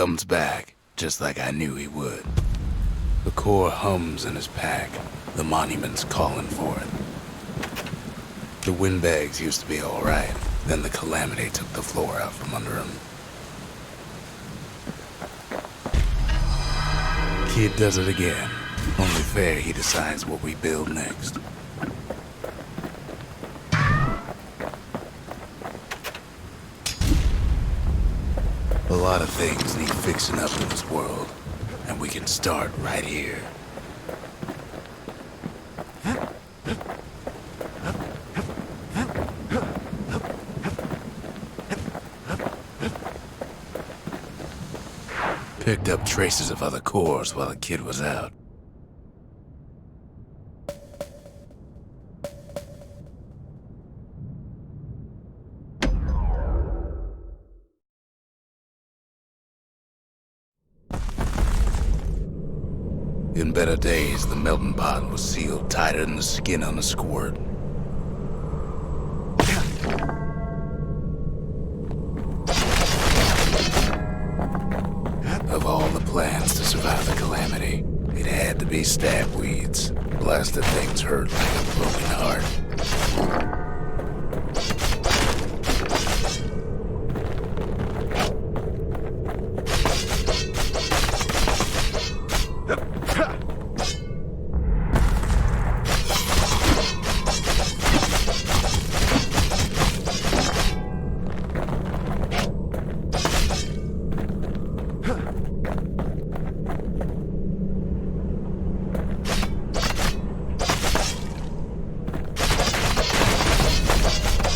comes back, just like I knew he would. The core hums in his pack. The monument's calling for it. The windbags used to be alright. Then the calamity took the floor out from under him. Kid does it again. Only fair he decides what we build next. A lot of things need fixing up in this world, and we can start right here. Picked up traces of other cores while the kid was out. In better days, the melting pot was sealed tighter than the skin on a squirt. Of all the plans to survive the calamity, it had to be stab weeds. Blasted things hurt like a broken heart.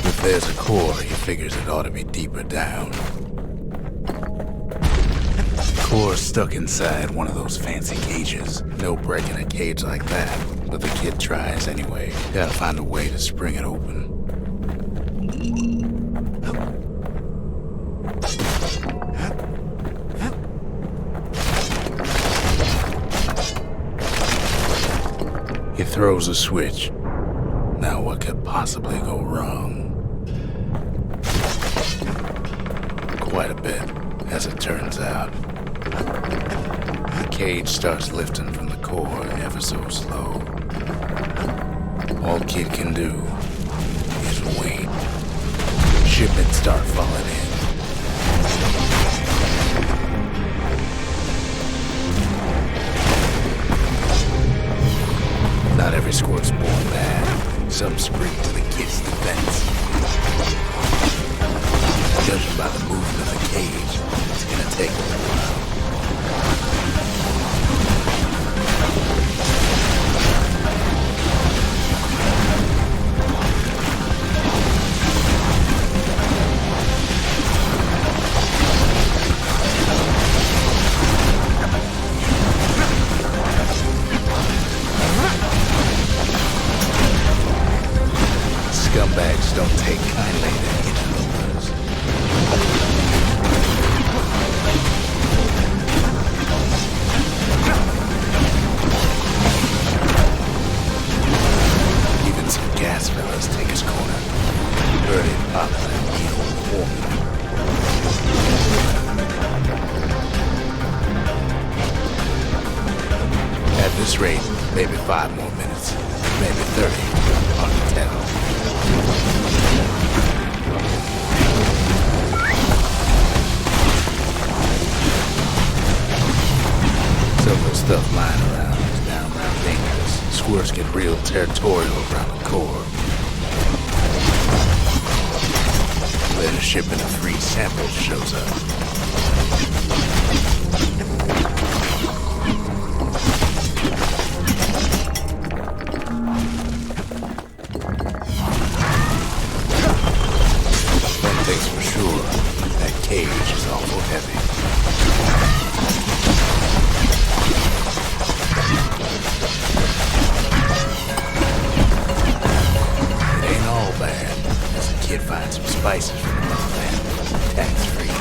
If there's a core, he figures it ought to be deeper down. Core's stuck inside one of those fancy cages. No breaking a cage like that, but the kid tries anyway. Gotta find a way to spring it open. He throws a switch. Now what could possibly go wrong? Quite a bit, as it turns out. The cage starts lifting from the core ever so slow. All kid can do is wait. Shipments start falling in. Not every squirt's born bad. Some spring to the kid's defense. Judging by the movement of the cage, it's gonna take a while. Scumbags don't take kindly to interlopers. Even some gas fellas take his corner. Heard it pop that needle formula. At this rate, maybe 5 more minutes, maybe 30, hard to tell. Several stuff lying around is downright dangerous. Squirts get real territorial around the core. Then a shipment of free samples shows up. One thing's for sure, that cage is awful heavy. It ain't all bad, as the kid finds some spices from the motherland, tax-free.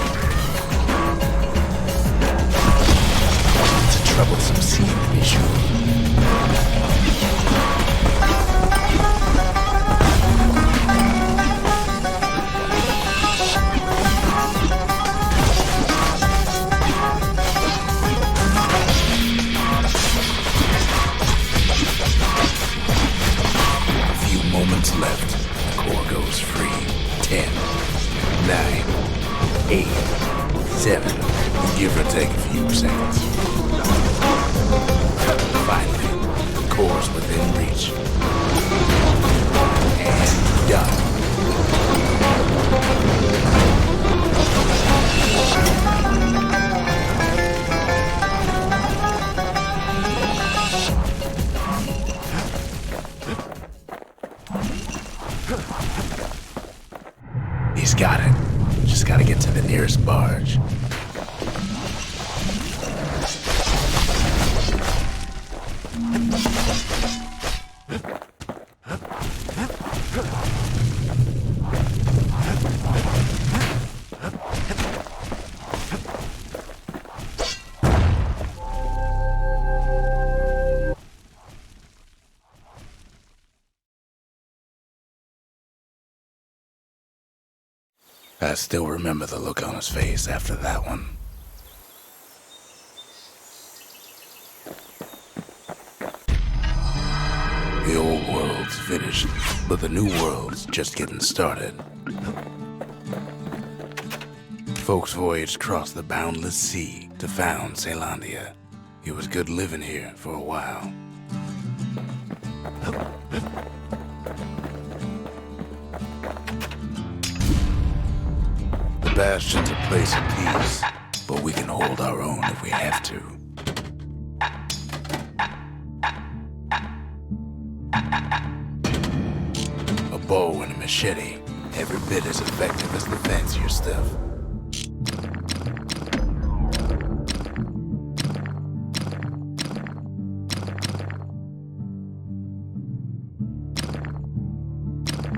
It's a troublesome scene to be sure. left. The core goes free. 10, 9, 8, 7. Give or take a few seconds. Finally, the core's within reach. And done. He's got it. Just gotta get to the nearest barge. I still remember the look on his face after that one. The old world's finished, but the new world's just getting started. Folks voyaged across the boundless sea to found Caelondia. It was good living here for a while. The Bastion's a place of peace, but we can hold our own if we have to. A bow and a machete, every bit as effective as the fancier stuff.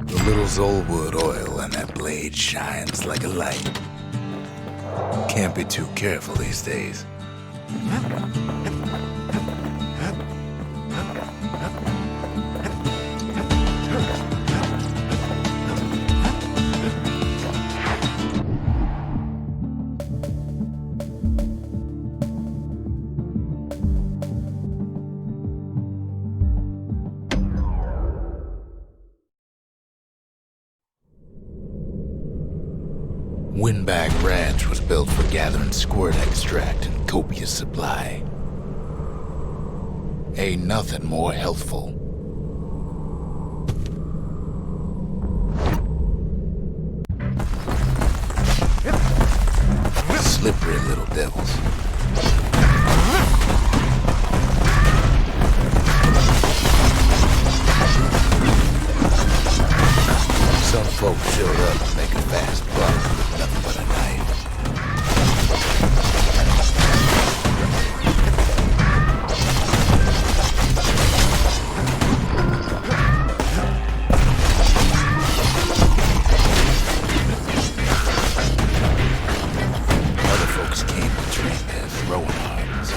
The little Zolwood oil on that blade shines like a light. Can't be too careful these days. Winback Ranch was built for gathering squirt extract in copious supply. Ain't nothing more healthful. Slippery little devils. Some folks showed up to make a fast buck with nothing but a knife. Other folks came to train their throwing arms.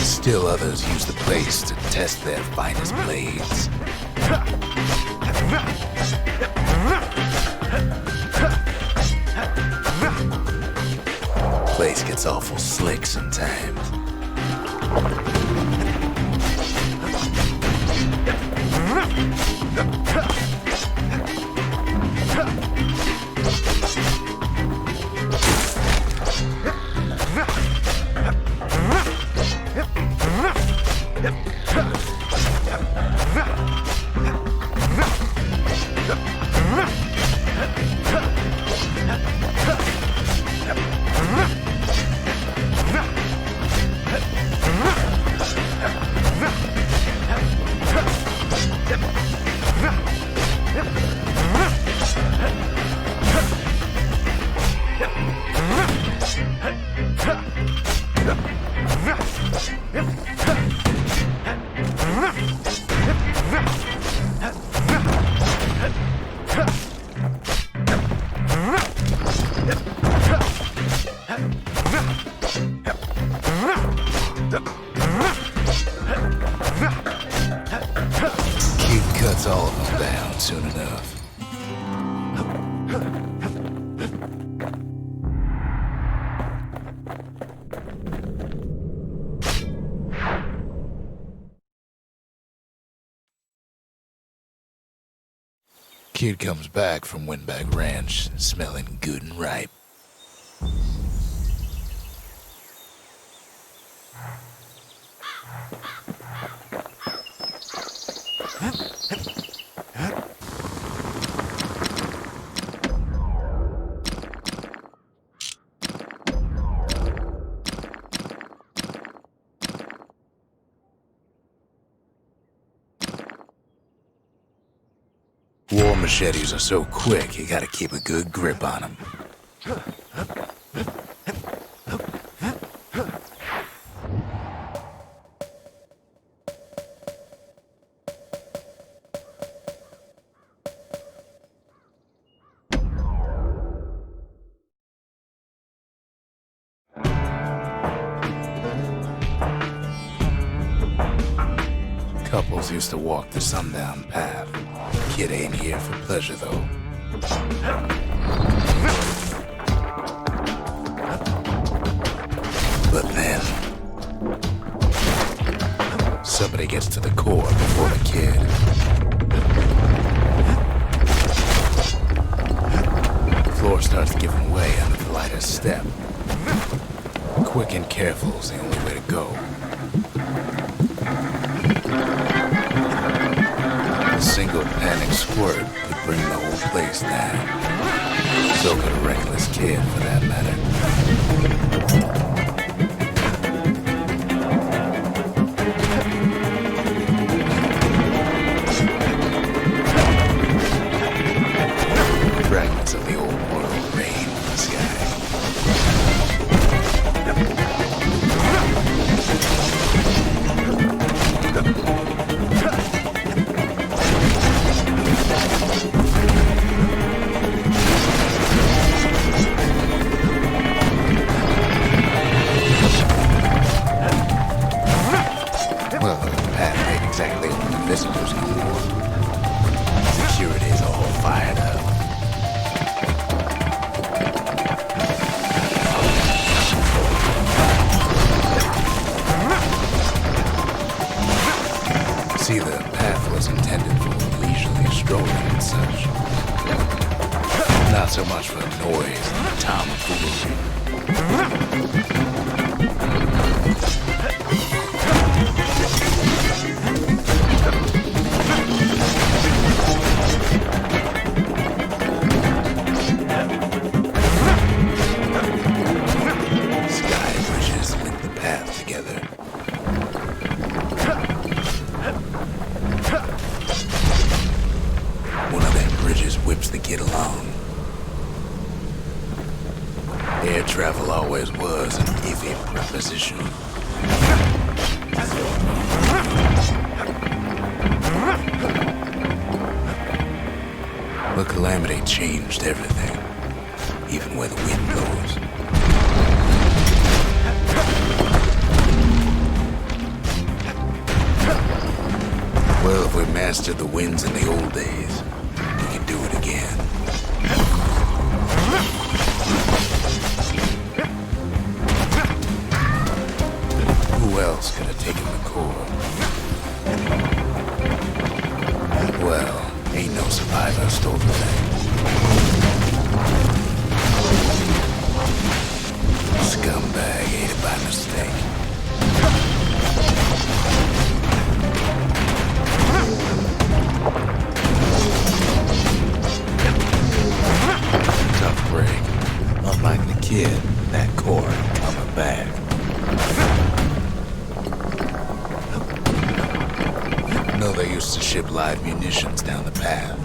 Still others use the place to test their finest blades. Place gets awful slick sometimes. Kid comes back from Winback Ranch, smelling good and ripe. War machetes are so quick, you gotta keep a good grip on them. Couples used to walk the sundown path. Kid ain't here for pleasure, though. But then, somebody gets to the core before the kid. The floor starts giving way under the lightest step. Quick and careful is the only way to go. A single panic squirt could bring the whole place down. So could a reckless kid, for that matter. Fragments of the old world rain in the sky. Well, the path ain't exactly open to visitors no more. Security's all fired up. See, the path was intended for leisurely strolling and such. Not so much for noise and tomfoolery. Sky bridges link the path together. One of them bridges whips the kid along. Air travel always was an iffy proposition. But calamity changed everything, even where the wind blows. Well, if we mastered the winds in the old days, we can do it again. Who else could have taken the core? Well, ain't no survivor stole the thing. Scumbag ate it by mistake. Tough break. Unlike the kid, that core coming back. No, they used to ship live munitions down the path.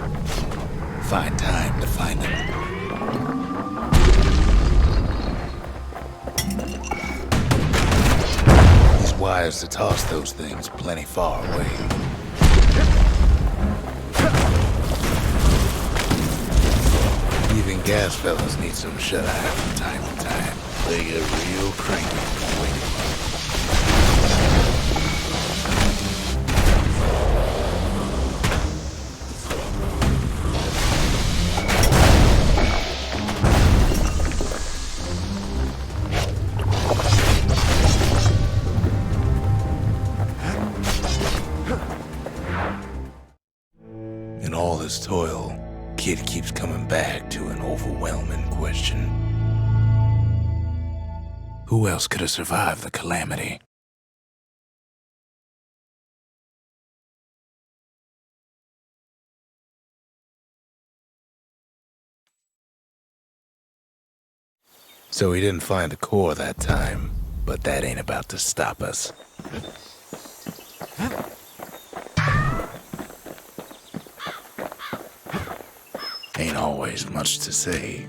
Find time to find them. These wires to toss those things plenty far away. Even gas fellas need some shut-eye from time to time. They get real cranky from waiting. In all this toil, Kid keeps coming back to an overwhelming question. Who else could have survived the calamity? So he didn't find a core that time, but that ain't about to stop us. Ain't always much to say.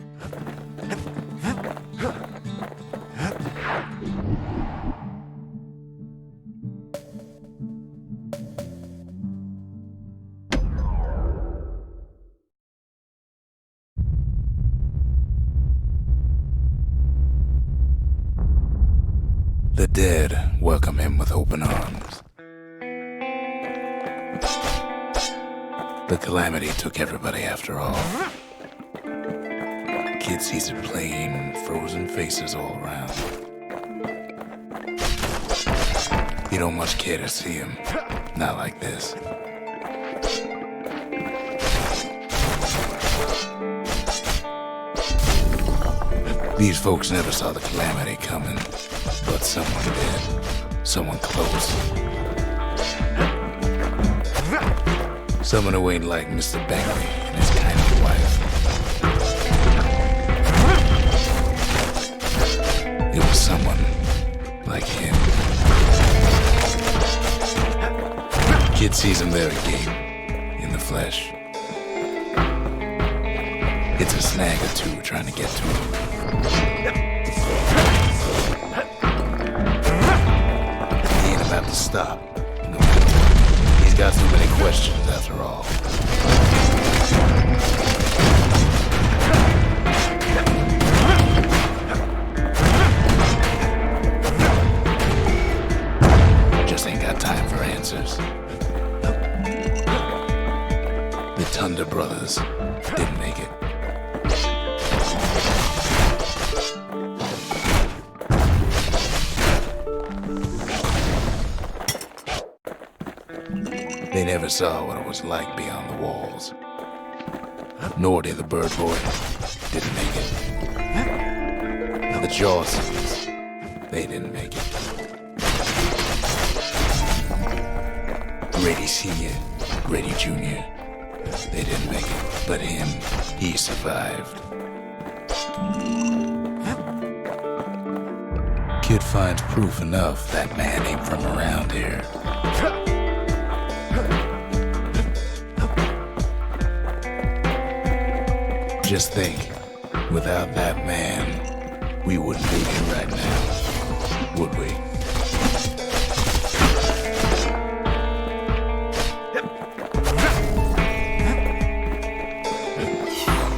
The dead welcome him with open arms. The calamity took everybody after all. Kid sees it plain, frozen faces all around. You don't much care to see him, not like this. These folks never saw the calamity coming, but someone did. Someone close. Someone who ain't like Mr. Bangley and his kind of wife. It was someone like him. Kid sees him there again, in the flesh. It's a snag or two trying to get to him. He ain't about to stop. No. He's got too many questions after all. Just ain't got time for answers. The Thunder brothers didn't make it. They never saw what it was like beyond the walls. Nor did the bird boy. Didn't make it. The Jawsons, they didn't make it. Grady Sr., Grady Jr., they didn't make it. But him, he survived. Kid finds proof enough that man ain't from around here. Just think, without that man, we wouldn't be here right now, would we?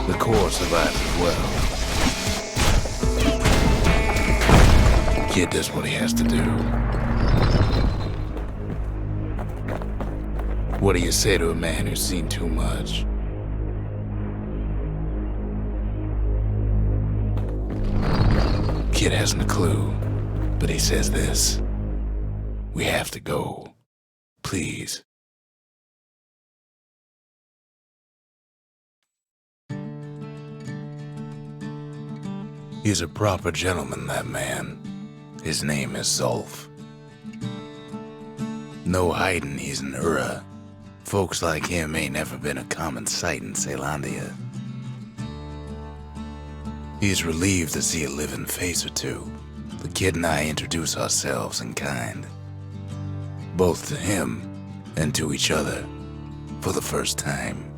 The core survived as well. Kid does what he has to do. What do you say to a man who's seen too much? Kid hasn't a clue, but he says this. We have to go. Please. He's a proper gentleman, that man. His name is Zolf. No hiding he's an Ura. Folks like him ain't never been a common sight in Ceylondia. He's relieved to see a living face or two. The kid and I introduce ourselves in kind. Both to him and to each other for the first time.